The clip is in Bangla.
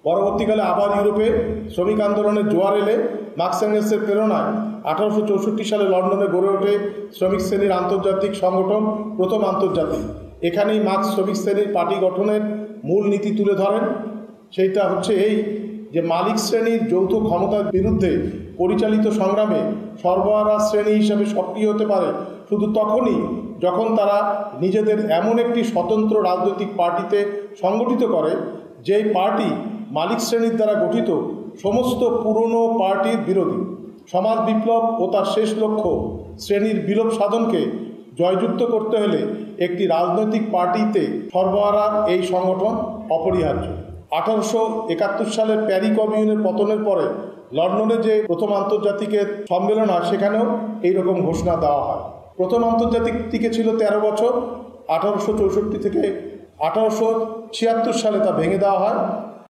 পরবর্তীকালে আবার ইউরোপে শ্রমিক আন্দোলনের জোয়ার এলে মার্কস এঙ্গেলসের প্রেরণায় 1864 সালে লন্ডনে গড়ে ওঠে শ্রমিক শ্রেণীর আন্তর্জাতিক সংগঠন প্রথম আন্তর্জাতিক। এখানেই মার্কস শ্রমিক শ্রেণীর পার্টি গঠনের মূল নীতি তুলে ধরেন। সেইটা হচ্ছে এই যে মালিক শ্রেণীর যৌথ ক্ষমতার বিরুদ্ধে পরিচালিত সংগ্রামে সরবরাহ শ্রেণী হিসেবে সক্রিয় হতে পারে শুধু তখনই যখন তারা নিজেদের এমন একটি স্বতন্ত্র রাজনৈতিক পার্টিতে সংগঠিত করে যেই পার্টি মালিক শ্রেণীর দ্বারা গঠিত সমস্ত পুরনো পার্টির বিরোধী। সমাজ বিপ্লব ও তার শেষ লক্ষ্য শ্রেণীর বিলোপ সাধনকে জয়যুক্ত করতে হলে একটি রাজনৈতিক পার্টিতে সরবরাহ এই সংগঠন অপরিহার্য। 1871 সালের প্যারি কমিউনের পতনের পরে লন্ডনে যে প্রথম আন্তর্জাতিকের সম্মেলন হয় সেখানেও এইরকম ঘোষণা দেওয়া হয়। প্রথম আন্তর্জাতিক টিকে ছিল 13 বছর, 1864 থেকে 1876 সালে তা ভেঙে দেওয়া হয়